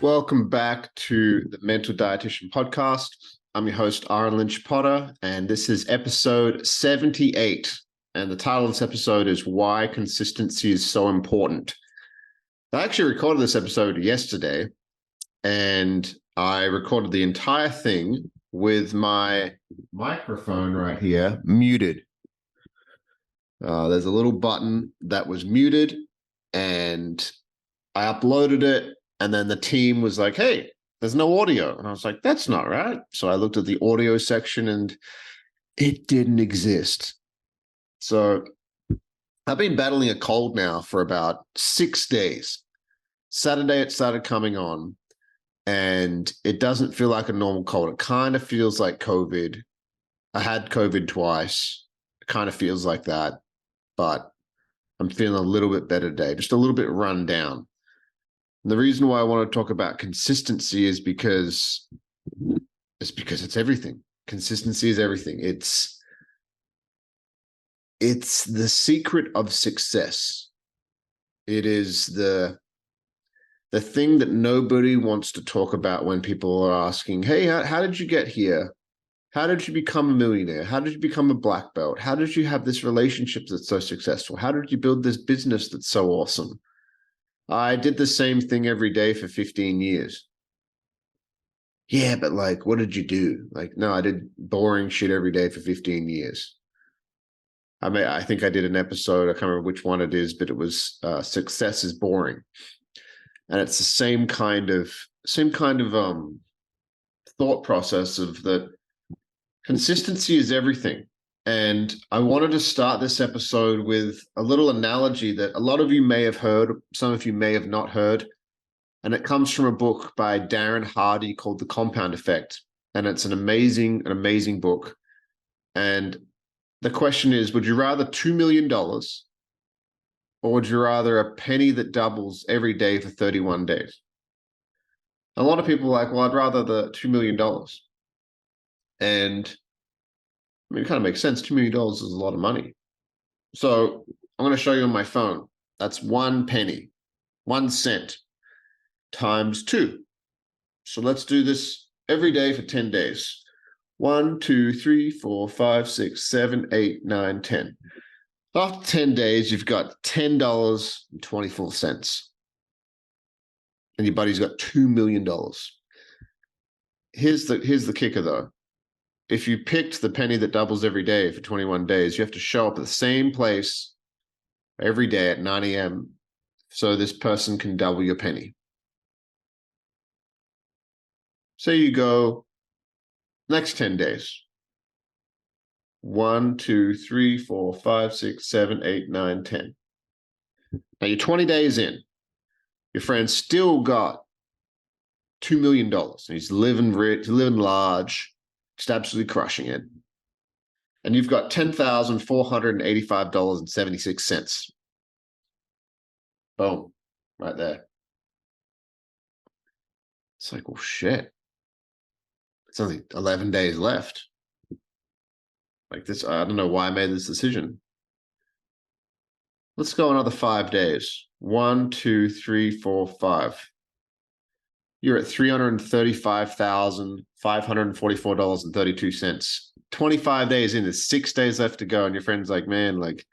Welcome back to the Mental Dietitian Podcast. I'm your host, Ahren Lynch-potter, and this is episode 78. And the title of this episode is Why Consistency is So Important. I actually recorded this episode yesterday, and I recorded the entire thing with my microphone right here muted. There's a little button that was muted, and I uploaded it. And then the team was like, hey, there's no audio. And I was like, that's not right. So I looked at the audio section and it didn't exist. So I've been battling a cold now for about 6 days. Saturday, it started coming on and it doesn't feel like a normal cold. It kind of feels like COVID. I had COVID twice. It kind of feels like that, but I'm feeling a little bit better today, just a little bit run down. And the reason why I want to talk about consistency is because it's everything. Consistency is everything. It's the secret of success. It is the thing that nobody wants to talk about when people are asking, hey, how did you get here? How did you become a millionaire? How did you become a black belt? How did you have this relationship that's so successful? How did you build this business that's so awesome? I did the same thing every day for 15 years. Yeah, but like, what did you do? Like, no, I did boring shit every day for 15 years. I think I did an episode, I can't remember which one it is, but it was Success is Boring. And it's the same kind of thought process of that consistency is everything. And I wanted to start this episode with a little analogy that a lot of you may have heard, some of you may have not heard. And it comes from a book by Darren Hardy called The Compound Effect. And it's an amazing book. And the question is, would you rather $2 million or would you rather a penny that doubles every day for 31 days? A lot of people are like, well, I'd rather the $2 million. And I mean, it kind of makes sense. $2 million is a lot of money. So I'm going to show you on my phone. That's 1 penny, 1 cent times 2. So let's do this every day for 10 days. 1, 2, 3, 4, 5, 6, 7, 8, 9, 10. After 10 days, you've got $10.24. And your buddy's got $2 million. Here's the kicker though. If you picked the penny that doubles every day for 21 days, you have to show up at the same place every day at 9 a.m. so this person can double your penny. So you go next 10 days. 1, 2, 3, 4, 5, 6, 7, 8, 9, 10. Now you're 20 days in. Your friend still got $2 million. He's living rich, living large, just absolutely crushing it. And you've got $10,485.76. Boom, right there. It's like, well, shit. It's only 11 days left. Like this, I don't know why I made this decision. Let's go another 5 days. 1, 2, 3, 4, 5. You're at $335,544.32. 25 days in, there's 6 days left to go. And your friend's like, man, like,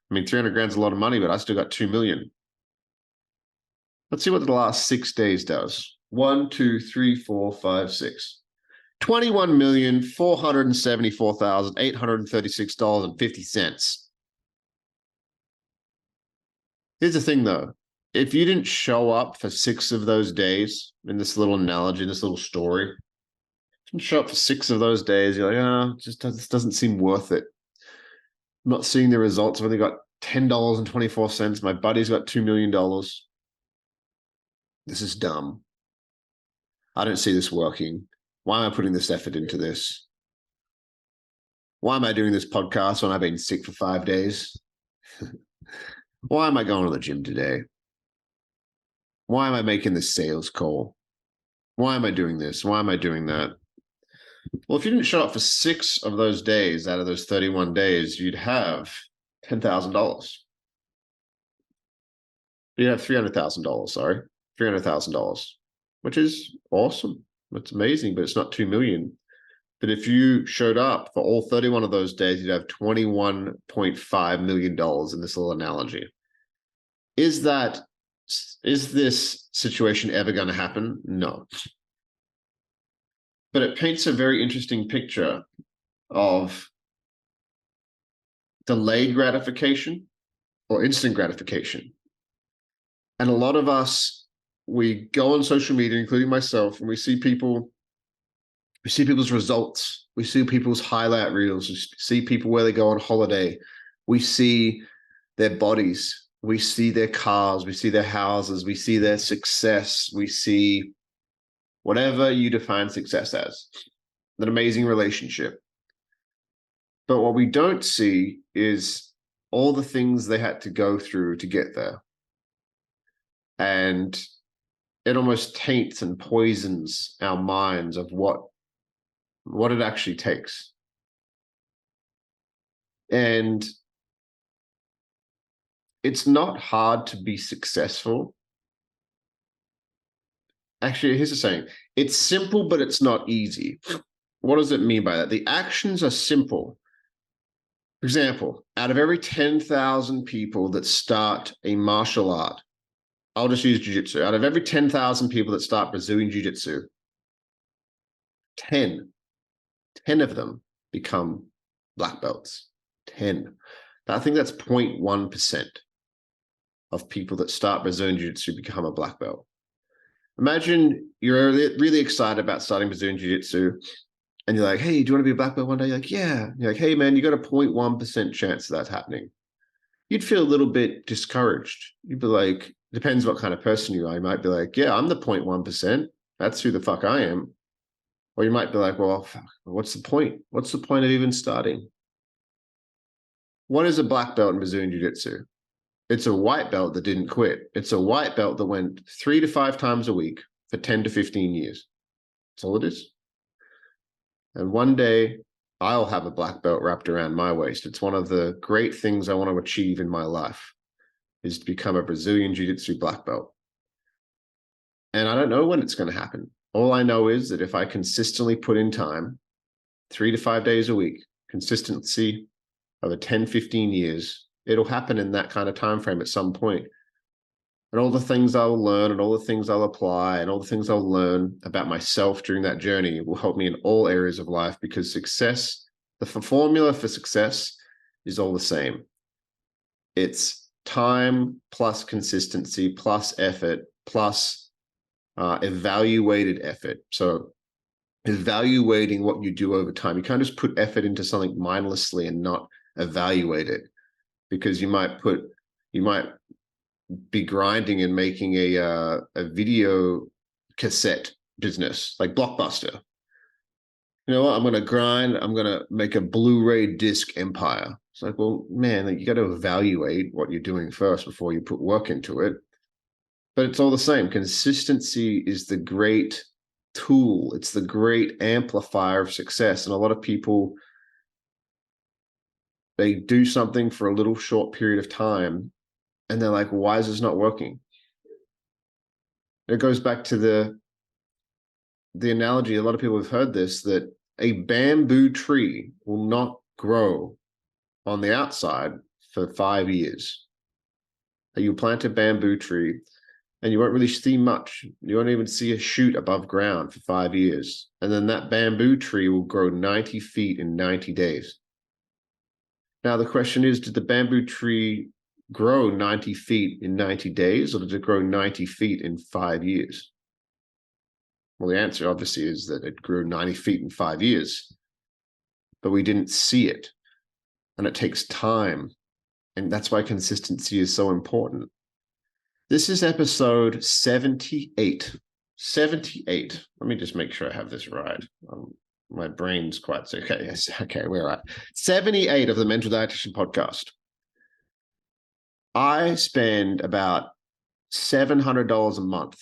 I mean, 300 grand's a lot of money, but I still got 2 million. Let's see what the last 6 days does. 1, 2, 3, 4, 5, 6. $21,474,836.50. Here's the thing, though. If you didn't show up for 6 of those days, in this little analogy, in this little story, didn't show up for 6 of those days, you're like, oh, this doesn't seem worth it. I'm not seeing the results. I've only got $10.24. My buddy's got $2 million. This is dumb. I don't see this working. Why am I putting this effort into this? Why am I doing this podcast when I've been sick for 5 days? Why am I going to the gym today? Why am I making this sales call? Why am I doing this? Why am I doing that? Well, if you didn't show up for 6 of those days out of those 31 days, you'd have $10,000. You'd have $300,000, sorry. $300,000. which is awesome. That's amazing, but it's not 2 million. But if you showed up for all 31 of those days, you'd have $21.5 million in this little analogy. Is this situation ever going to happen? No. But it paints a very interesting picture of delayed gratification or instant gratification. And a lot of us, we go on social media, including myself, and we see people's results. We see people's highlight reels. We see people where they go on holiday. We see their bodies. We see their cars. We see their houses. We see their success. We see whatever you define success as, an amazing relationship. But what we don't see is all the things they had to go through to get there. And it almost taints and poisons our minds of what it actually takes. And it's not hard to be successful. Actually, here's the saying. It's simple, but it's not easy. What does it mean by that? The actions are simple. For example, out of every 10,000 people that start a martial art, I'll just use jiu-jitsu. Out of every 10,000 people that start Brazilian Jiu-Jitsu, 10 of them become black belts. 10. I think that's 0.1% of people that start Brazilian Jiu-Jitsu become a black belt. Imagine you're really excited about starting Brazilian Jiu-Jitsu, and you're like, hey, do you want to be a black belt one day? You're like, yeah. You're like, hey, man, you got a 0.1% chance of that happening. You'd feel a little bit discouraged. You'd be like, depends what kind of person you are. You might be like, yeah, I'm the 0.1%. That's who the fuck I am. Or you might be like, well, fuck, what's the point? What's the point of even starting? What is a black belt in Brazilian Jiu-Jitsu? It's a white belt that didn't quit. It's a white belt that went 3 to 5 times a week for 10 to 15 years. That's all it is. And one day I'll have a black belt wrapped around my waist. It's one of the great things I want to achieve in my life, is to become a Brazilian Jiu-Jitsu black belt. And I don't know when it's going to happen. All I know is that if I consistently put in time, 3 to 5 days a week, consistency over 10, 15 years, it'll happen in that kind of time frame at some point. And all the things I'll learn and all the things I'll apply and all the things I'll learn about myself during that journey will help me in all areas of life, because success, the formula for success is all the same. It's time plus consistency plus effort plus evaluated effort. So evaluating what you do over time. You can't just put effort into something mindlessly and not evaluate it, because you might be grinding and making a video cassette business like Blockbuster. You know what? I'm going to grind. I'm going to make a Blu-ray disc empire. It's like, well, man, like, you got to evaluate what you're doing first before you put work into it. But it's all the same. Consistency is the great tool. It's the great amplifier of success. And a lot of people, they do something for a little short period of time, and they're like, why is this not working? It goes back to the analogy, a lot of people have heard this, that a bamboo tree will not grow on the outside for 5 years. You plant a bamboo tree and you won't really see much. You won't even see a shoot above ground for 5 years. And then that bamboo tree will grow 90 feet in 90 days. Now, the question is, did the bamboo tree grow 90 feet in 90 days, or did it grow 90 feet in 5 years? Well, the answer obviously is that it grew 90 feet in 5 years, but we didn't see it. And it takes time. And that's why consistency is so important. This is episode 78. 78. Let me just make sure I have this right. My brain's quite sick. Okay, yes. Okay, we're right. 78 of the Mental Dietitian podcast. I spend about $700 a month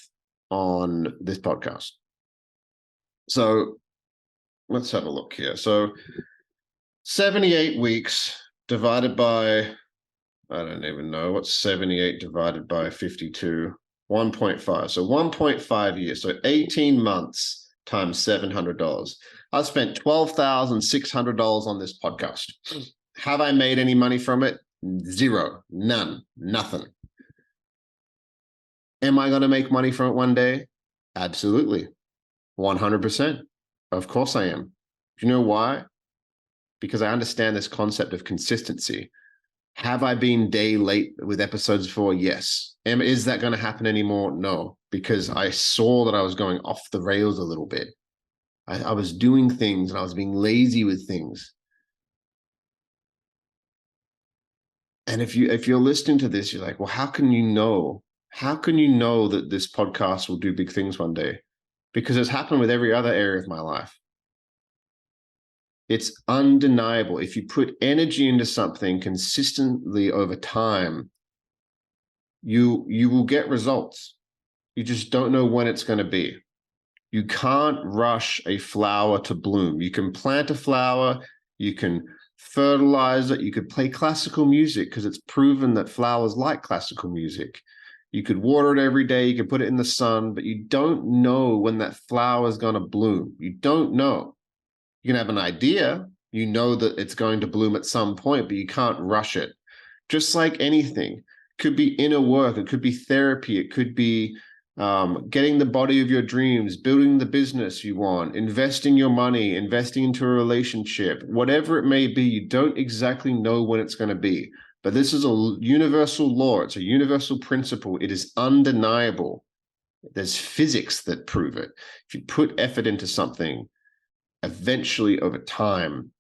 on this podcast. So let's have a look here. So 78 weeks divided by, I don't even know, what's 78 divided by 52? 1.5. So 1.5 years. So 18 months times $700. I've spent $12,600 on this podcast. Have I made any money from it? Zero. None. Nothing. Am I going to make money from it one day? Absolutely. 100%. Of course I am. Do you know why? Because I understand this concept of consistency. Have I been day late with episodes before? Yes. Is that going to happen anymore? No, because I saw that I was going off the rails a little bit. I was doing things and I was being lazy with things. And if you're listening to this, you're like, well, how can you know? How can you know that this podcast will do big things one day? Because it's happened with every other area of my life. It's undeniable. If you put energy into something consistently over time, you will get results. You just don't know when it's going to be. You can't rush a flower to bloom. You can plant a flower, you can fertilize it, you could play classical music because it's proven that flowers like classical music. You could water it every day, you could put it in the sun, but you don't know when that flower is going to bloom. You don't know. You can have an idea, you know that it's going to bloom at some point, but you can't rush it. Just like anything, it could be inner work, it could be therapy, it could be getting the body of your dreams, building the business you want, investing your money, investing into a relationship, whatever it may be, you don't exactly know when it's going to be. But this is a universal law. It's a universal principle. It is undeniable. There's physics that prove it. If you put effort into something, eventually over time,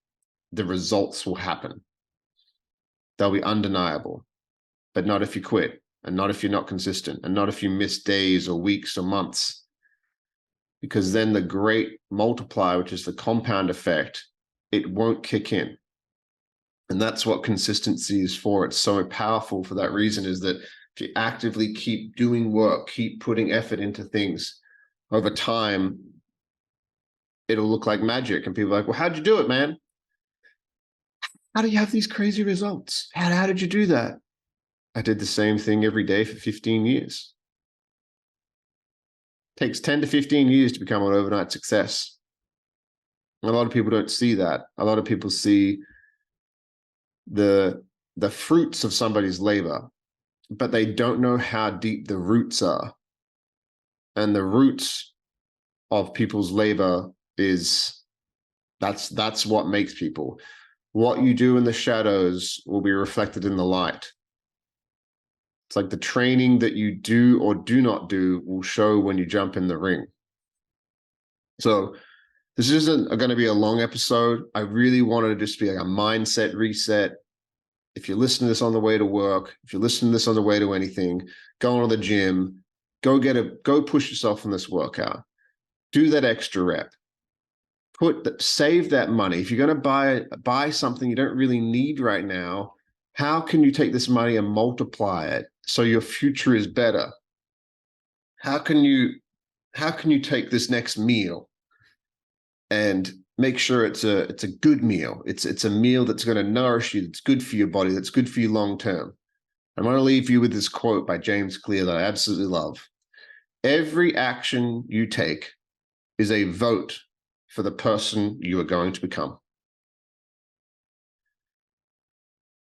the results will happen. They'll be undeniable, but not if you quit. And not if you're not consistent, and not if you miss days or weeks or months. Because then the great multiplier, which is the compound effect, it won't kick in. And that's what consistency is for. It's so powerful for that reason, is that if you actively keep doing work, keep putting effort into things, over time, it'll look like magic. And people are like, well, how'd you do it, man? How do you have these crazy results? How did you do that? I did the same thing every day for 15 years. It takes 10 to 15 years to become an overnight success. A lot of people don't see that. A lot of people see the fruits of somebody's labor, but they don't know how deep the roots are. And the roots of people's labor that's what makes people. What you do in the shadows will be reflected in the light. It's like the training that you do or do not do will show when you jump in the ring. So this isn't going to be a long episode. I really wanted to just be like a mindset reset. If you listen to this on the way to work, if you listen to this on the way to anything, go to the gym, go push yourself in this workout. Do that extra rep. Save that money. If you're going to buy something you don't really need right now, how can you take this money and multiply it so your future is better? How can you take this next meal and make sure it's a good meal? It's a meal that's going to nourish you, that's good for your body, that's good for you long term. I'm going to leave you with this quote by James Clear that I absolutely love. Every action you take is a vote for the person you are going to become.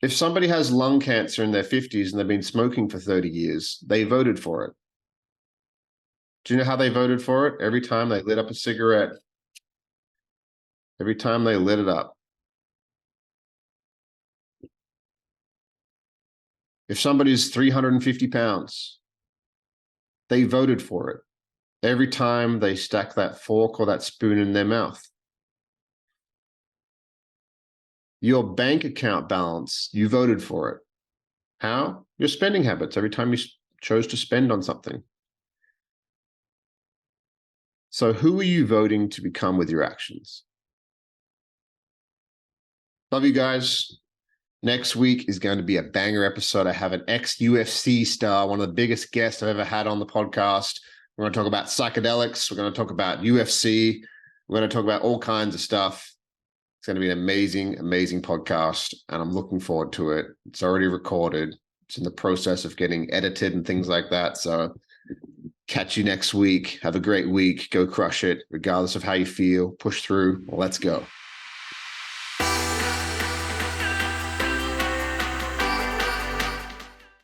If somebody has lung cancer in their 50s and they've been smoking for 30 years, they voted for it. Do you know how they voted for it? Every time they lit up a cigarette, every time they lit it up. If somebody's 350 pounds, they voted for it every time they stack that fork or that spoon in their mouth. Your bank account balance, you voted for it. How? Your spending habits, every time you chose to spend on something. So who are you voting to become with your actions? Love you guys. Next week is going to be a banger episode. I have an ex-UFC star, one of the biggest guests I've ever had on the podcast. We're going to talk about psychedelics. We're going to talk about UFC. We're going to talk about all kinds of stuff. It's going to be an amazing, amazing podcast, and I'm looking forward to it. It's already recorded. It's in the process of getting edited and things like that. So Catch you next week. Have a great week. Go crush it, regardless of how you feel. Push through. Let's go.